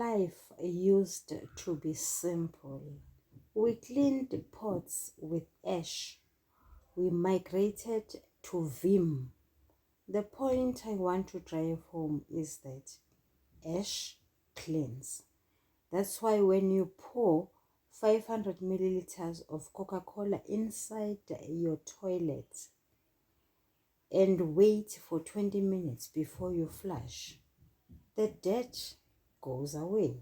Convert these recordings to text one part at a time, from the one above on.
life used to be simple. We cleaned pots with ash. We migrated to Vim. The point I want to drive home is that ash cleans. That's why when you pour 500 milliliters of Coca-Cola inside your toilet and wait for 20 minutes before you flush, the dirt goes away.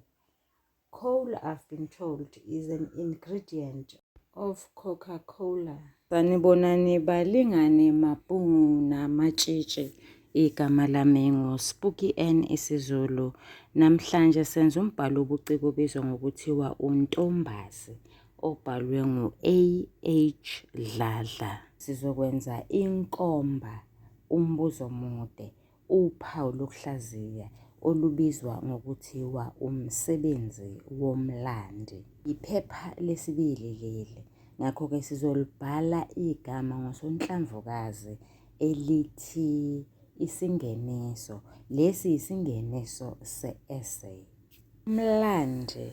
Coal, I've been told, is an ingredient of Coca-Cola. Sanibonani balingane mapungu na matshitshi. Igama lami nguSpooky N isiZulu. Namhlanje senza umbhalo obuciko obizwa ngokuthiwa untombazi obhalwe ngu-A.H. Dladla. Sizokwenza inkomba, umbuzo omude, uphawu lokuhlaziya olubizwa ngokuthiwa umsebenzi womlandi. Iphepha lesibili leli. Ngakho-ke sizolibhala igama ngosonhlamvukazi elithi isingeniso. Lesi isingeniso se-essay. Umlandi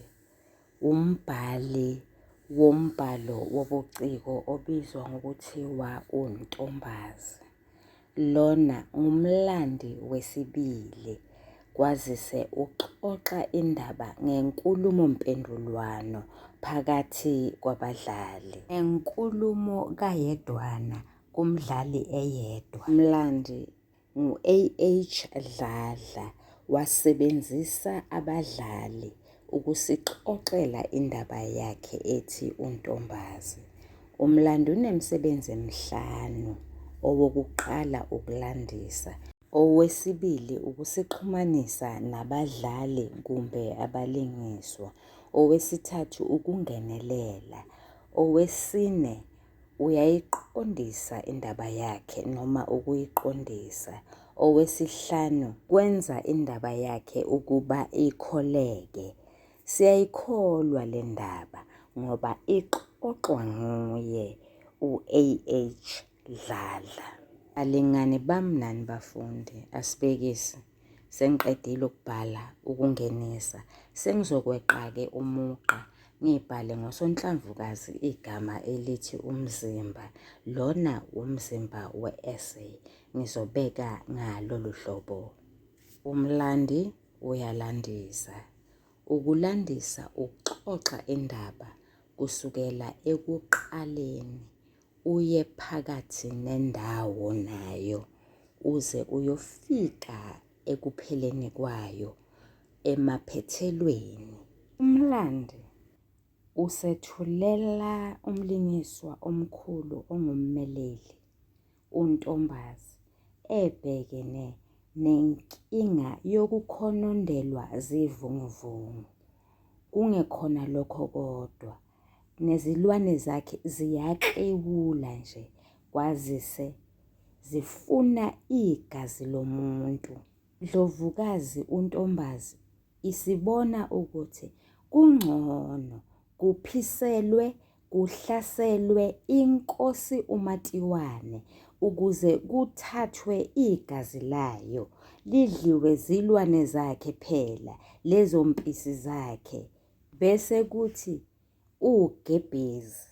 umbhali wombhalo wobuciko obizwa ngokuthiwa untombazi. Lona ngumlandi wesibili. Kwazise uxoxa indaba ngenkulumo mpendulwano phakathi kwabadlali. Enkulumo kayedwana kumdlali eyedwa. Umlandi ngu-A.H. Dladla wasebenzisa abadlali ukusixoxela indaba yakhe ethi untombazi. Umlandi unemisebenzi emihlanu. Owokuqala ukulandisa. Owesibili ukusixhumanisa nabadlali kumbe abalingiswa. Owesithathu ukungenelela. Owesine uyayiqondisa indaba yakhe noma ukuyiqondisa. Owesihlanu kwenza indaba yakhe ukuba ikholeke. Siyayikholwa le ndaba ngoba ixoxwa nguye u-A.H. Dladla. Alingani bamnani bafundi, asibekise. Sengiqedile ukubhala ukungenisa. Sengizokweqa-ke umugqa ngibhale ngosonhlamvukazi igama elithi umzimba. Lona umzimba we-essay. Ngizobeka ngalolu hlobo. Umlandi uyalandisa. Ukulandisa ukuxoxa indaba kusukela ekuqaleni uye phakathi nendawo nayo uze uyofika ekupheleni kwayo emaphethelweni. Umlandi usethulela umlingiswa omkhulu ongummeleli, untombazi, ebhekene nenkinga yokukhonondelwa zivunguvungu. Kungekhona lokho kodwa, nezilwane zakhe ziyaxewula nje, kwazise zifuna igazi lomuntu. Ndlovukazi untombazi isibona ukuthi kungcono kuphiselwe kuhlaselwe inkosi uMatiwane ukuze kuthathwe igazi layo lidliwe zilwane zakhe phela lezo mpisi zakhe, bese kuthi ugebhezi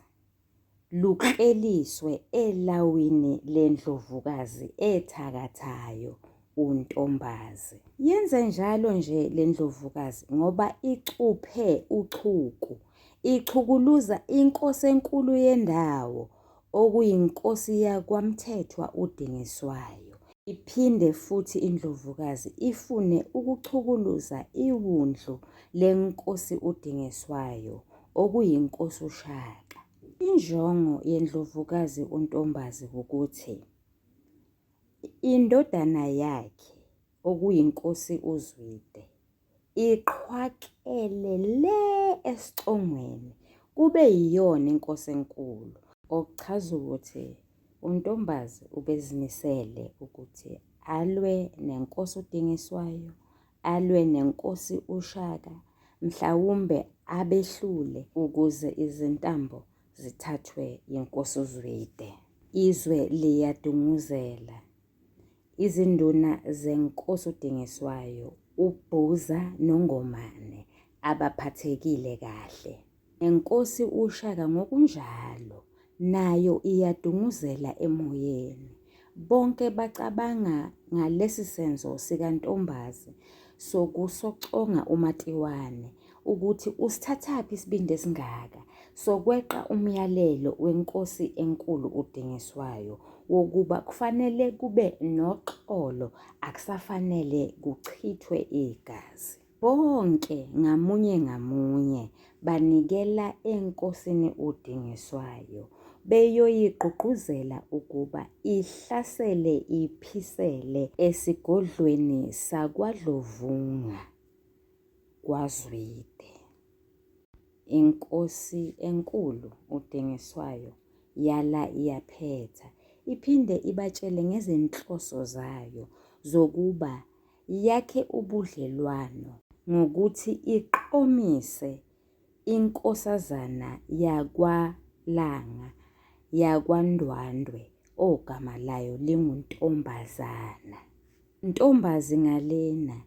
luqeliswe elawini lendlovukazi ethakathayo untombazi. Yenze njalo nje le ndlovukazi ngoba icuphe uchuku, ichukuluza inkosi enkulu yendawo okuyinkosi yakwaMthethwa uDingiswayo. Iphinde futhi indlovukazi ifune ukuchukuluza iwundlu lenkosi uDingiswayo okuyinkosi uShaka. Injongo yendlovukazi untombazi ukuthi indodana yakhe okuyinkosi uZwide iqhwakele le esicongweni kube yiyona inkosi enkulu, okuchaza ukuthi untombazi ubezimisele ukuthi alwe nenkosi uDingiswayo, alwe nenkosi uShaka, mhlawumbe abehlule ukuze izintambo zithathwe yinkosi uZwide. Izwe liyadunguzela. Izinduna zenkosi uDingiswayo, uBhuza noNgomane abaphathekile kahle. Enkosi uShaka ngokunjalo nayo iyadunguzela emoyeni. Bonke bacabanga ngalesi senzo sikaNtombazi sokusoconga uMatiwane ukuthi usithathaphi isibindi esingaka sokweqa umyalelo wenkosi enkulu uDingiswayo wokuba kufanele kube noxolo, akusafanele kuchithwe igazi. Bonke ngamunye ngamunye banikela enkosini uDingiswayo beyoyigqugquzela ukuba ihlasele iphisele esigodlweni sakwaDlovunga kwaZwide. Inkosi enkulu uDingiswayo yala iyaphetha, iphinde ibatshele ngezinhloso zayo zokuba yakhe ubudlelwano ngokuthi iqomise inkosazana yakwaLanga yakwaNdwandwe ogama layo linguNtombazana. Ntombazi ngalena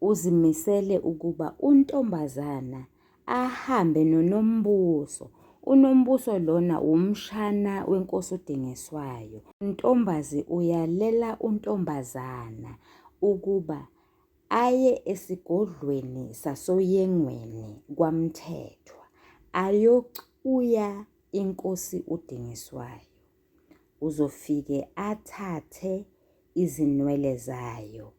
uzimisele ukuba uNtombazana ahambe noNombuso. UNombuso lona umshana wenkosi uDingiswayo. uNtombazi uyalela uNtombazana ukuba aye esigodlweni sasoyengweni kwaMthethwa ayocuya inkosi uDingiswayo. Uzofike athathe izinwele zayo,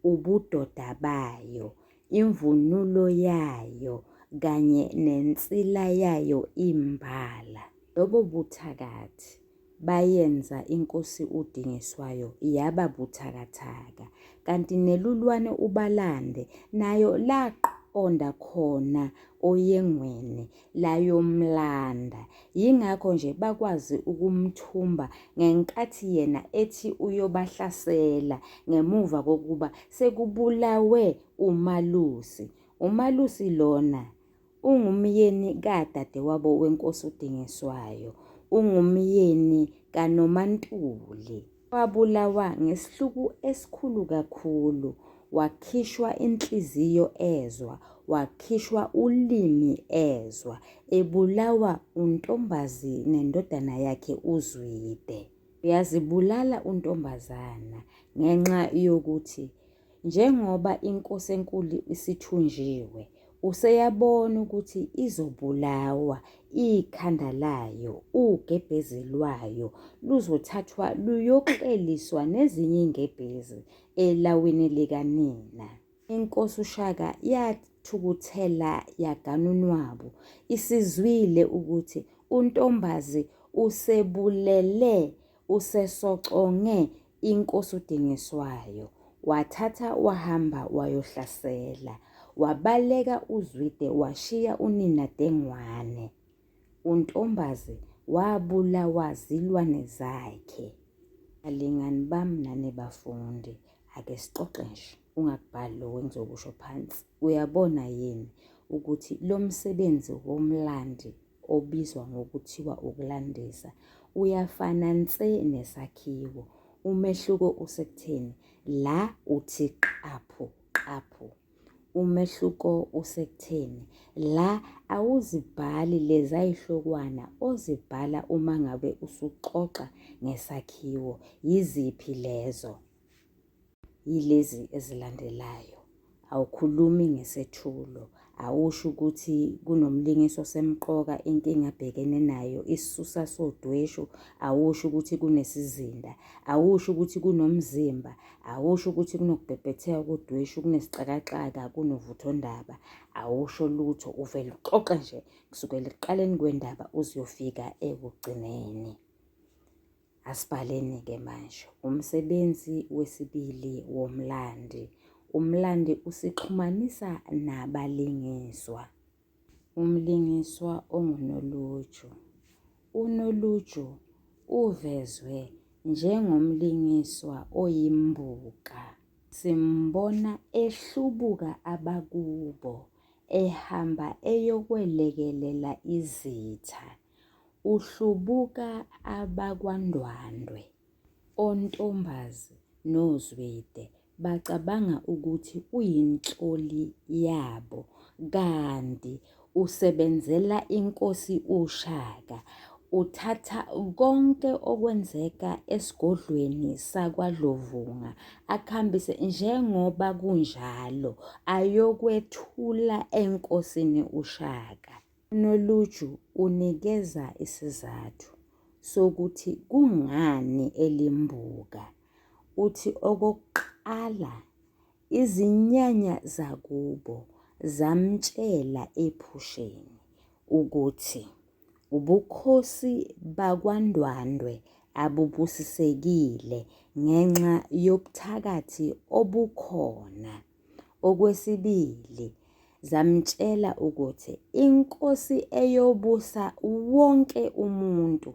ubudoda bayo, imvunulo yayo kanye nensila yayo imbala. Lobo buthakathi bayenza inkosi uDingiswayo yaba buthakathaka, kanti nelulwane uBalande nayo laqonda khona oyengweni layomlanda. Yingakho nje bakwazi ukumthumba ngenkathi yena ethi uyobahlasela ngemuva kokuba sekubulawe uMalusi. uMalusi lona ungumyeni kadadewabo wenkosi uDingiswayo, ungumyeni kaNomantuli. Wabulawa ngesihluku esikhulu kakhulu, wakhishwa inhliziyo ezwa, wakhishwa ulimi ezwa, ebulawa uNtombazi nendodana yakhe uZwide. Yazibulala uNtombazana ngenxa yokuthi njengoba inkosi enkulu isithunjiwe, useyabona ukuthi izobulawa, ikhanda layo, ugebhezi lwayo luzothathwa luyokleliswa nezinye ingebhezi elawini likanina. Inkosi uShaka yathukuthela yagana unwabu, isizwile ukuthi uNtombazi usebulele, usesoconge inkosi uDingiswayo. Wathatha wahamba wayohlasela, wabaleka uZwide, washiya unina Dengwane. uNtombazi wabulawa zilwane zakhe. Balingani bami nani bafundi, ake sixoxe nje, ungakubhali lo engizokusho phansi. Uyabona yini ukuthi lo msebenzi womlandi obizwa ngokuthiwa ukulandisa uyafana nse nesakhiwo? Umehluko usekutheni la uthi qaphu qaphu. Umehluko usekutheni la awuzibhali leza ihlokwana ozibhala uma ngabe usuxoxa ngesakhiwo. Yiziphi lezo? Yilezi ezilandelayo. Awukhulumi ngesethulo, awusho ukuthi kunomlingiso semqoka inkinga abhekene nayo, isisusa sodweshu, awusho ukuthi kunesizinda, awusho ukuthi kunomzimba, awusho ukuthi kunokubhebhetheka kodweshu, kunesixakaxaka, kunovuthondaba, awusho lutho. Uvele uxoxe nje kusukela ekuqaleni kwendaba uziyofika ekugcineni. Asibhaleni-ke manje umsebenzi wesibili womlandi. Umlandi usixhumanisa nabalingiswa. Umlingiswa onguNoluju. uNoluju uvezwe njengomlingiswa oyimbuka. Simbona ehlubuka abakubo, ehamba eyokwelekelela izitha. Uhlubuka abakwaNdwandwe. oNtombazi noZwide bacabanga ukuthi uyinhloli yabo, kanti usebenzela inkosi uShaka. Uthatha konke okwenzeka esigodlweni sakwaDlovunga akuhambise njengoba kunjalo ayokwethula enkosini uShaka. UNoluju unikeza isizathu sokuthi kungani elimbuka. Uthi okokuqala, izinyanya zakubo zamtshela ephusheni ukuthi ubukhosi bakwaNdwandwe abubusisekile ngenxa yobuthakathi obukhona. Okwesibili, zamtshela ukuthi inkosi eyobusa wonke umuntu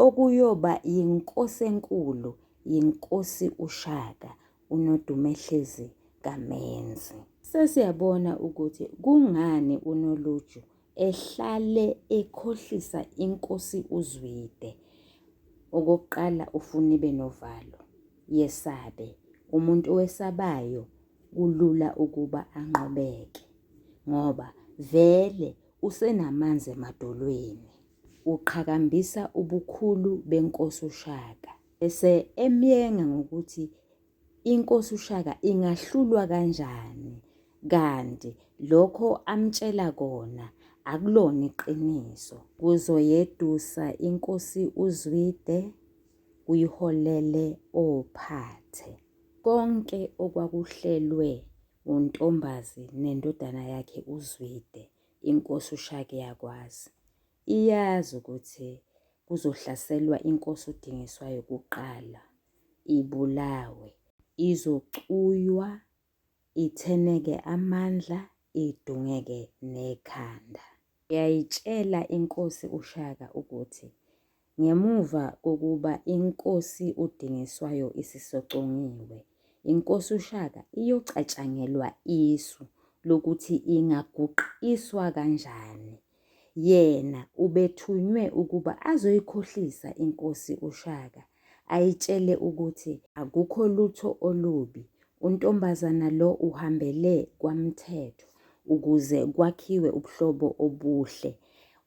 okuyoba yinkosi enkulu yinkosi uShaka uNodumehlezi kaMenzi. Sesiyabona ukuthi kungani uNoluju ehlale ekhohlisa inkosi uZwide. Okokuqala, ufuna ibe novalo, yesabe. Umuntu owesabayo kulula ukuba anqobeke ngoba vele usenamanzi emadolweni. Uqhakambisa ubukhulu benkosi uShaka bese emyenga ngokuthi inkosi uShaka ingahlulwa kanjani, kanti lokho amtshela kona akulona iqiniso. Kuzoyedusa inkosi uZwide, kuyiholele ophathe. Konke okwakuhlelwe uNtombazi nendodana yakhe uZwide, inkosi uShaka iyakwazi. Iyazi ukuthi kuzohlaselwa inkosi uDingiswayo kuqala, ibulawe, izochuywa, itheneke amandla, idungeke nekhanda. Yayitshela inkosi uShaka ukuthi ngemuva kokuba inkosi uDingiswayo isisocongiwe, inkosi uShaka iyocatshangelwa isu lokuthi ingaguqiswa kanjani. Yena ubethunywe ukuba azoyikhohlisa inkosi uShaka, ayitshele ukuthi akukho lutho olubi, untombazana lo uhambele kwamthetho ukuze kwakhiwe ubuhlobo obuhle.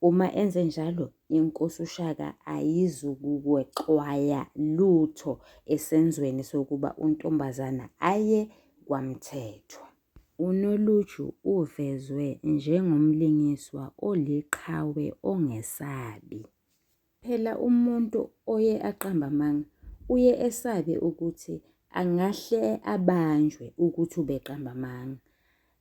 Uma enze njalo, inkosi uShaka ayizukukweqwaya lutho esenzweni sokuba untombazana aye kwamthetho. UNoluju uvezwe njengomlingiswa oliqhawe ongesabi. Phela umuntu oye aqamba amanga uye esabe ukuthi angahle abanjwe ukuthi ubeqamba amanga.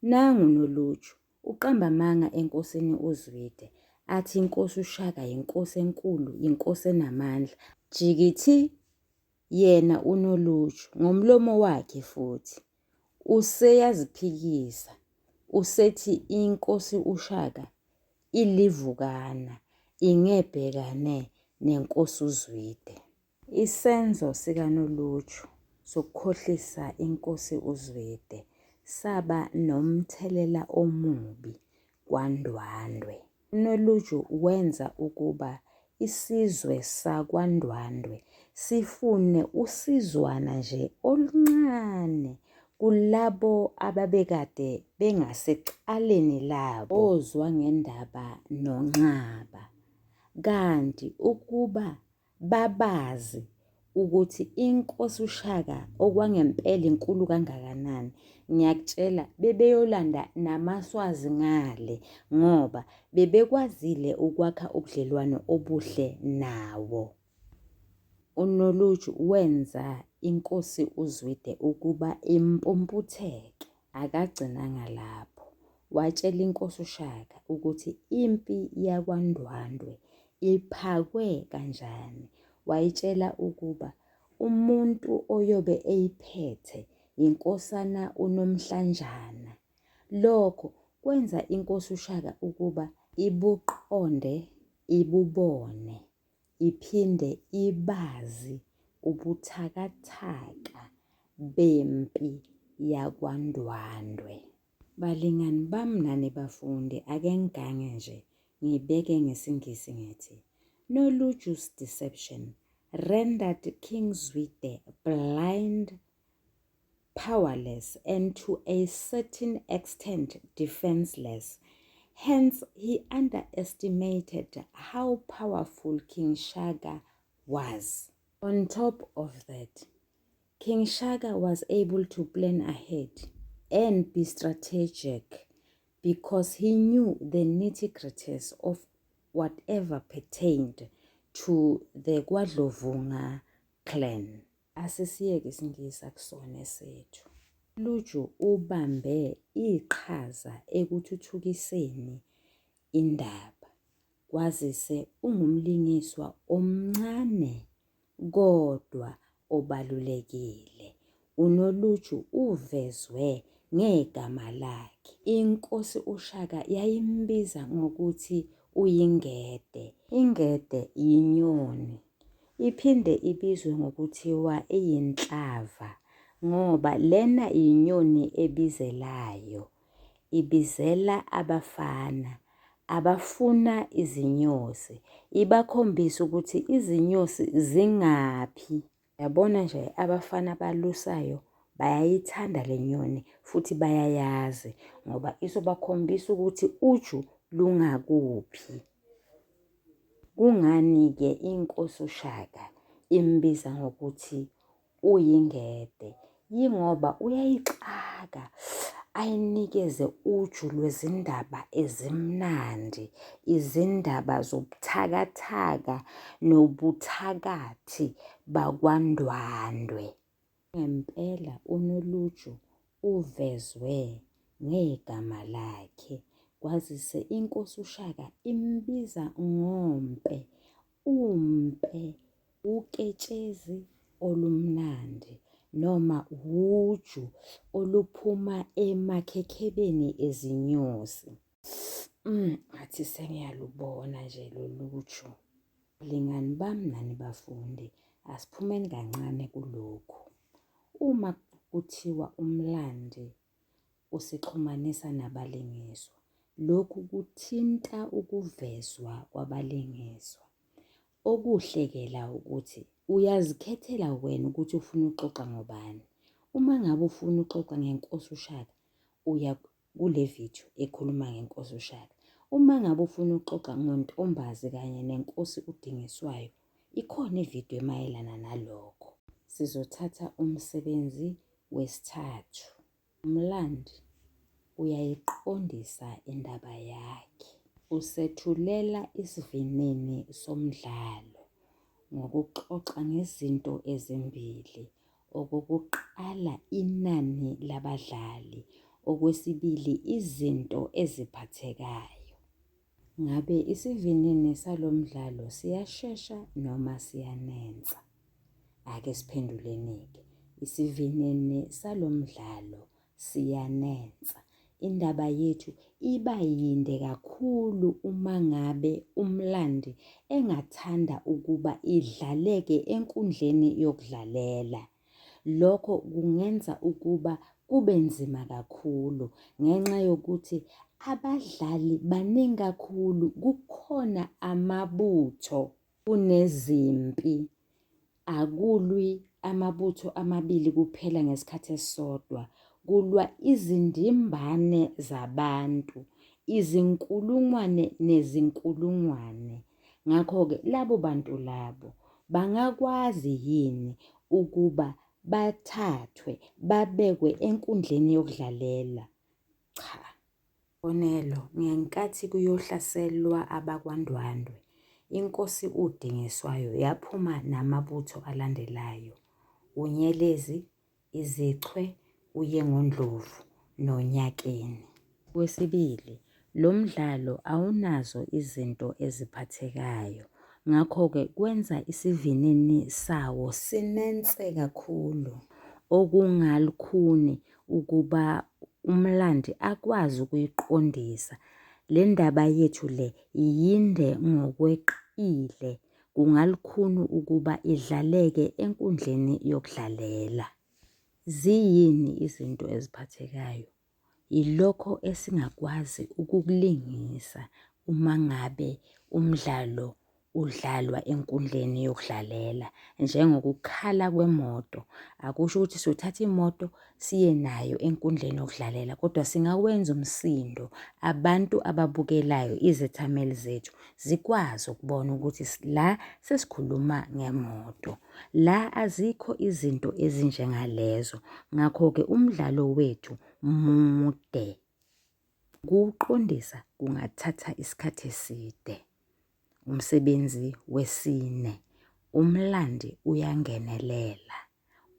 Nangu uNoluju uqamba amanga enkosini uZwide athi inkosi uShaka yinkosi enkulu, yinkosi enamandla. Jikithi yena uNoluju ngomlomo wakhe futhi useyaziphikisa, usethi inkosi uShaka ilivukana, ingebhekane nenkosi uZwide. Isenzo sikaNoluju sokukhohlisa inkosi uZwide saba nomthelela omubi kwaNdwandwe. uNoluju wenza ukuba isizwe sakwaNdwandwe sifune usizwana nje oluncane kulabo ababekade bengasecaleni labo ozwa ngendaba noNxaba, kanti ukuba babazi ukuthi inkosi uShaka okwangempela inkulu kangakanani, ngiyakutshela bebeyolanda namaswazi ngale ngoba bebekwazile ukwakha ubudlelwano obuhle nawo. uNoluju wenza inkosi uZwide ukuba impumputheke. Akagcinanga lapho, watshela inkosi uShaka ukuthi impi yakwaNdwandwe iphakwe kanjani. Wayitshela ukuba umuntu oyobe eyiphethe yinkosana uNomhlanjana. Lokho kwenza inkosi uShaka ukuba ibuqonde, ibubone, iphinde ibazi ubuthakathaka bempi yakwaNdwandwe. Balingani bami nani bafundi, ake ngigange nje ngibeke ngesiNgisi ngithi Noluju's deception rendered King Zwide blind powerless and to a certain extent defenseless. Hence, he underestimated how powerful King Shaka was. On top of that, King Shaka was able to plan ahead and be strategic because he knew the nitty-gritties of whatever pertained to the KwaDlovunga clan. Asisiyeke isingisa kusona sethu. Luju ubambe iqhaza ekuthuthukiseni indaba. Kwazise ungumlingiswa omncane kodwa obalulekile. UNoluju uvezwe ngegama lakhe. Inkosi uShaka yayimbiza ngokuthi uyingede. Ingede yinyoni. Iphinde ibizwe ngokuthiwa iyinhlava ngoba lena inyoni ebizelayo. Ibizela abafana abafuna izinyosi. Ibakhombisa ukuthi izinyosi zingaphi. Yabona nje abafana balusayo bayayithanda le nyoni futhi bayayazi ngoba isobakhombisa ukuthi uju lungakuphi. Kungani-ke inkosi uShaka imbiza ngokuthi uyingede? Yingoba uyayixaka ayinikeze uju lwezindaba ezimnandi, izindaba zobuthakathaka nobuthakathi bakwaNdwandwe. Ngempela uNoluju uvezwe ngegama lakhe. Kwazise inkosi uShaka imbiza ngompe, umpe, uketshezi olumnandi noma uju oluphuma emakhekhebeni ezinyosi. Ngathi sengiyalubona nje loluju. Lingani bami nani bafundi, asiphumeni kancane kulokhu. Uma kuthiwa umlandi usixhumanisa nabalingiswa, lokhu kuthinta ukuvezwa kwabalingiswa. Okuhle-ke ukuthi uyazikhethela wena ukuthi ufuna ukuxoxa ngobani. Uma ngabe ufuna ukuxoxa ngenkosi uShaka, uya kule video ekhuluma ngenkosi uShaka. Uma ngabe ufuna ukuxoxa ngoNtombazi kanye nenkosi uDingiswayo, ikhona ividiyo emayelana nalokho. Sizothatha umsebenzi wesithathu. Umlandi uyayiqondisa indaba yakhe. Usethulela isivinini somdlalo ngokuxoxa ngezinto ezimbili. Okokuqala, inani labadlali. Okwesibili, izinto eziphathekayo. Ngabe isivinini salo mdlalo siyashesha noma siyanensa? Ake siphenduleni-ke. Isivinini salo mdlalo siyanensa. Indaba yethu iba yinde kakhulu uma ngabe umlandi engathanda ukuba idlaleke enkundleni yokudlalela. Lokho kungenza ukuba kube nzima kakhulu ngenxa yokuthi abadlali baningi kakhulu. Kukhona amabutho kunezimpi. Akulwi amabutho amabili kuphela ngesikhathi esisodwa. Kulwa izindimbane zabantu, izinkulungwane nezinkulungwane. Ngakho-ke labo bantu labo bangakwazi yini ukuba bathathwe babekwe enkundleni yokudlalela? Cha. Bonelo, ngenkathi kuyohlaselwa abakwaNdwandwe, inkosi uDingiswayo yaphuma namabutho alandelayo: uNyelezi, izichwe, uYengondlovu noNyakeni. Kwesibili, lo mdlalo awunazo izinto eziphathekayo. Ngakho-ke kwenza isivinini sawo sinense kakhulu, okungalukhuni ukuba umlandi akwazi ukuyiqondisa. Le ndaba yethu le yinde ngokweqile. Kungalukhuni ukuba idlaleke enkundleni yokudlalela. Ziyini izinto eziphathekayo? Yilokho esingakwazi ukukulingisa uma ngabe umdlalo udlalwa enkundleni yokudlalela, njengokukhala kwemoto. Akusho ukuthi siyothatha imoto siye nayo enkundleni yokudlalela, kodwa singawenza umsindo. Abantu ababukelayo, izethameli zethu zikwazi ukubona ukuthi la sesikhuluma ngemoto. La azikho izinto ezinjengalezo. Ngakho-ke umdlalo wethu mude. Kuwuqondisa kungathatha isikhathi eside. Umsebenzi wesine, umlandi uyangenelela.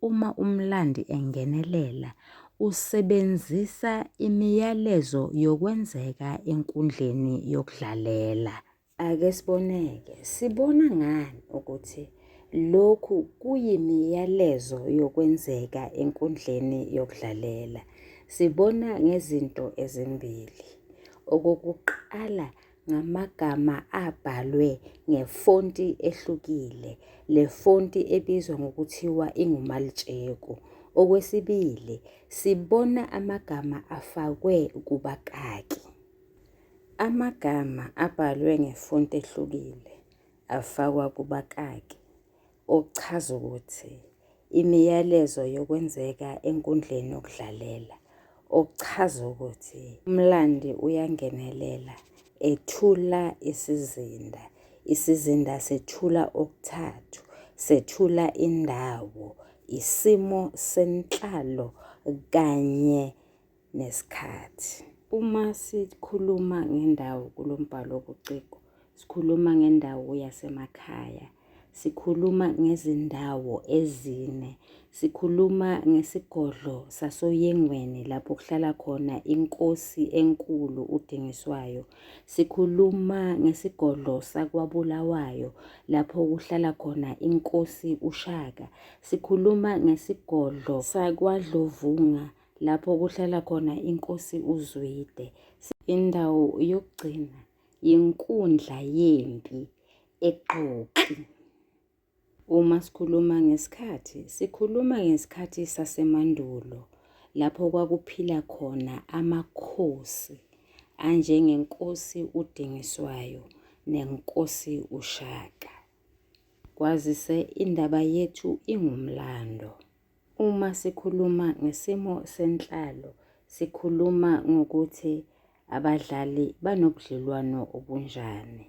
Uma umlandi engenelela, usebenzisa imiyalezo yokwenzeka enkundleni yokudlalela. Ake siboneke, sibona ngani ukuthi lokhu kuyimiyalezo yokwenzeka enkundleni yokudlalela? Sibona ngezinto ezimbili. Okokuqala, ngamagama abhalwe ngefonti ehlukile, le fonti ebizwa ngokuthiwa ingumalitsheku. Okwesibili, sibona amagama afakwe kubakaki. Amagama abhalwe ngefonti ehlukile afakwa kubakaki, okuchaza ukuthi imiyalezo yokwenzeka enkundleni yokudlalela, okuchaza ukuthi umlandi uyangenelela, ethula isizinda. Isizinda sethula okuthathu, sethula indawo, isimo senhlalo kanye nesikhathi. Uma sikhuluma ngendawo kulo mbhalo wobuciko, sikhuluma ngendawo yasemakhaya, sikhuluma ngezindawo ezine, sikhuluma ngesigodlo sasoyengweni lapho kuhlala khona inkosi enkulu uDingiswayo, sikhuluma ngesigodlo sakwaBulawayo lapho kuhlala khona inkosi uShaka, sikhuluma ngesigodlo sakwaDlovunga lapho kuhlala khona inkosi uZwide. Indawo yokugcina yinkundla yempi eQoqi. Uma sikhuluma ngesikhathi, sikhuluma ngesikhathi sasemandulo lapho kwakuphila khona amakhosi anjengenkosi uDingiswayo nenkosi uShaka. Kwazise indaba yethu ingumlando. Uma sikhuluma ngesimo senhlalo, sikhuluma ngokuthi abadlali banobudlelwano obunjani.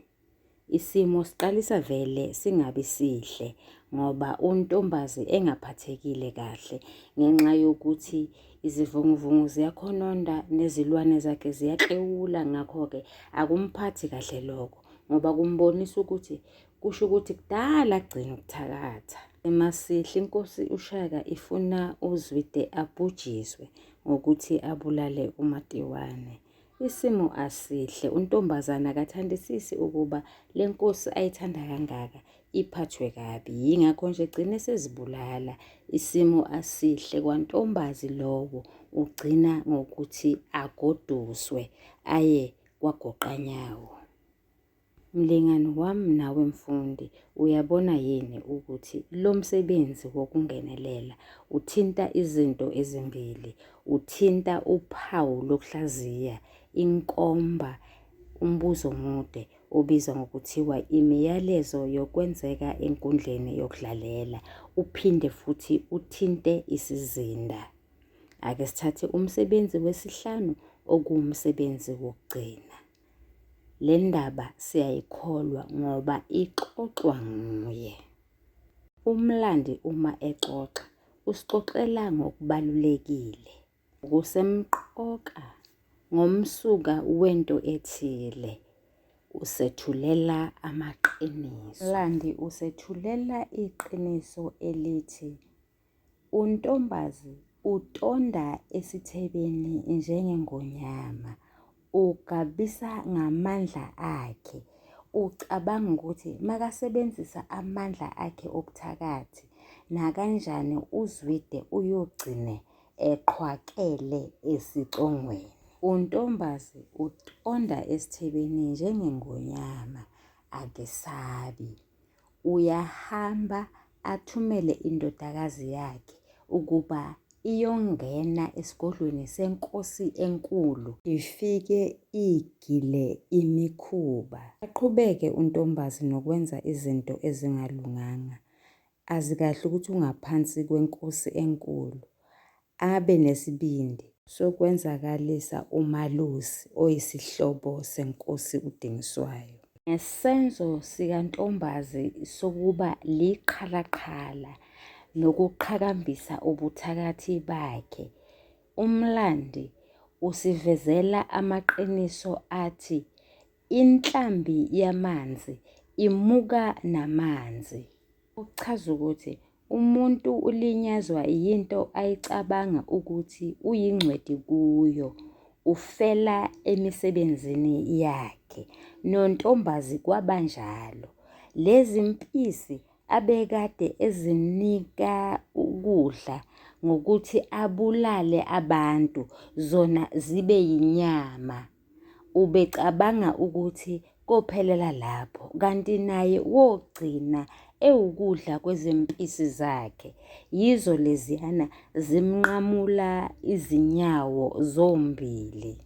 Isimo siqalisa vele singabi sihle ngoba untombazi engaphathekile kahle ngenxa yokuthi izivunguvungu ziyakhononda nezilwane zakhe ziyaklewula. Ngakho-ke akumphathi kahle lokho ngoba kumbonisa ukuthi kusho ukuthi kudala agcina ukuthakatha. Emasihle inkosi uShaka ifuna uZwide abhujiswe ngokuthi abulale uMatiwane. Isimo asihle, untombazana akathandisisi ukuba le nkosi ayithanda kangaka iphathwe kabi. Yingakho nje egcine sezibulala. Isimo asihle kwantombazi lowo ugcina ngokuthi agoduswe aye kwagoqanyawo. Mlingani wami nawe mfundi, uyabona yini ukuthi lo msebenzi wokungenelela uthinta izinto ezimbili? Uthinta uphawu lokuhlaziya, inkomba, umbuzo omude obizwa ngokuthiwa imiyalezo yokwenzeka enkundleni yokudlalela. Uphinde futhi uthinte isizinda. Ake sithathe umsebenzi wesihlanu okuwumsebenzi wokugcina. Le ndaba siyayikholwa ngoba ixoxwa nguye. Umlandi uma exoxa, usixoxela ngokubalulekile, kusemqoka, ngomsuka wento ethile. Usethulela amaqiniso. Umlandi usethulela iqiniso elithi untombazi utonda esithebeni njengengonyama. Ugabisa ngamandla akhe. Ucabanga ukuthi makasebenzisa amandla akhe obuthakathi nakanjani uZwide uyogcine eqhwakele esicongweni. Untombazi utonda esithebeni njengengonyama, akesabi. Uyahamba athumele indodakazi yakhe ukuba iyongena esigodlweni senkosi enkulu ifike igile imikhuba. Aqhubeke untombazi nokwenza izinto ezingalunganga. Azi kahle ukuthi ungaphansi kwenkosi enkulu. Abe nesibindi sokwenzakalisa umalusi oyisihlobo senkosi uDingiswayo. Ngesenzo sikaNtombazi sokuba liqhalaqhala nokuqhakambisa ubuthakathi bakhe, uMlandi usivezela amaqiniso athi inhlambi yamanzi imuka namanzi. Okuchaza ukuthi umuntu ulinyazwa yinto ayicabanga ukuthi uyingcweti kuyo, ufela emisebenzini yakhe. NoNtombazi kwabanjalo. Lezi mpisi abekade ezinika ukudla ngokuthi abulale abantu, zona zibe yinyama. Ubecabanga ukuthi kophelela lapho, kanti naye wogcina ewukudla kwezempisi zakhe. Yizo leziyana zimnqamula izinyawo zombili.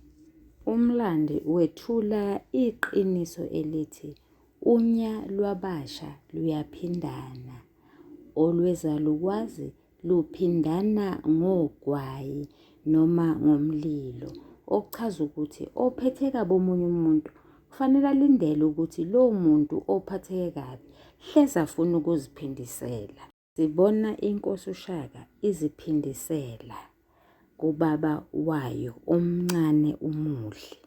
UMlandi wethula iqiniso elithi unya lwabasha luyaphindana, olwezalukwazi luphindana ngogwayi noma ngomlilo. Okuchaza ukuthi ophethe kabi omunye umuntu kufanele alindele ukuthi lowo muntu ophatheke kabi hleze afuna ukuziphindisela. Sibona inkosi uShaka iziphindisela kubaba wayo omncane uMudli.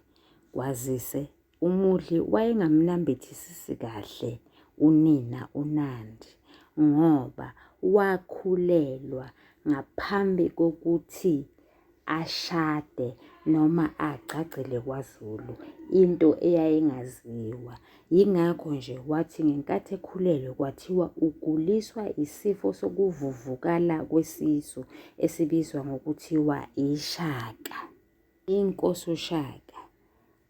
Kwazise uMudli wayengamnambithisisi kahle unina uNandi ngoba wakhulelwa ngaphambi kokuthi ashade noma agcagcele kwaZulu, into eyayingaziwa. Yingakho nje wathi ngenkathi ekhulelwe kwathiwa uguliswa isifo sokuvuvukala kwesisu esibizwa ngokuthiwa ishaka. Inkosi uShaka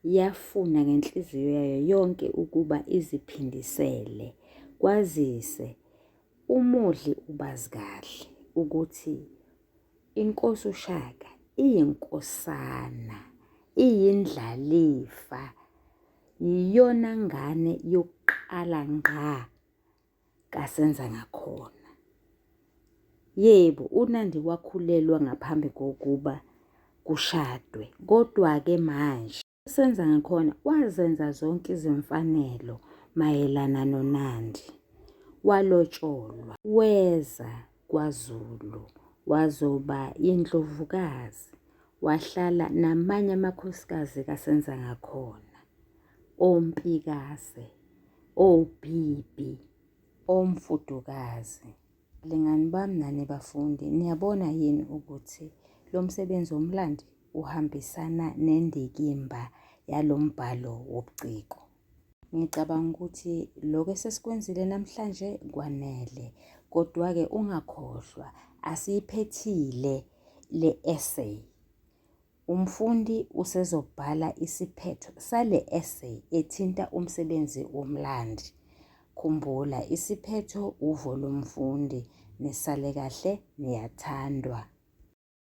yafuna ngenhliziyo yayo yonke ukuba iziphindisele. Kwazise uMudli ubazi kahle ukuthi inkosi uShaka iyinkosana, iyindlalifa, yiyona ngane yokuqala ngqa kaSenzangakhona. Yebo, uNandi wakhulelwa ngaphambi kokuba kushadwe, kodwa-ke manje uSenzangakhona wazenza zonke izimfanelo mayelana noNandi. Walotsholwa, weza kwaZulu, wazoba indlovukazi, wahlala namanye amakhosikazi kaSenzangakhona, oMpikazi, oBhibhi, oMfudukazi. Lingani bami nani bafundi, niyabona yini ukuthi lo msebenzi woMlandi uhambisana nendikimba yalo mbhalo wobuciko? Ngicabanga ukuthi lokho esesikwenzile namhlanje kwanele, kodwa-ke ungakhohlwa asiyiphethile le essay. Umfundi usezobhala isiphetho sale essay ethinta umsebenzi woMlandi. Khumbula, isiphetho uvo lomfundi. Nisale kahle, niyathandwa.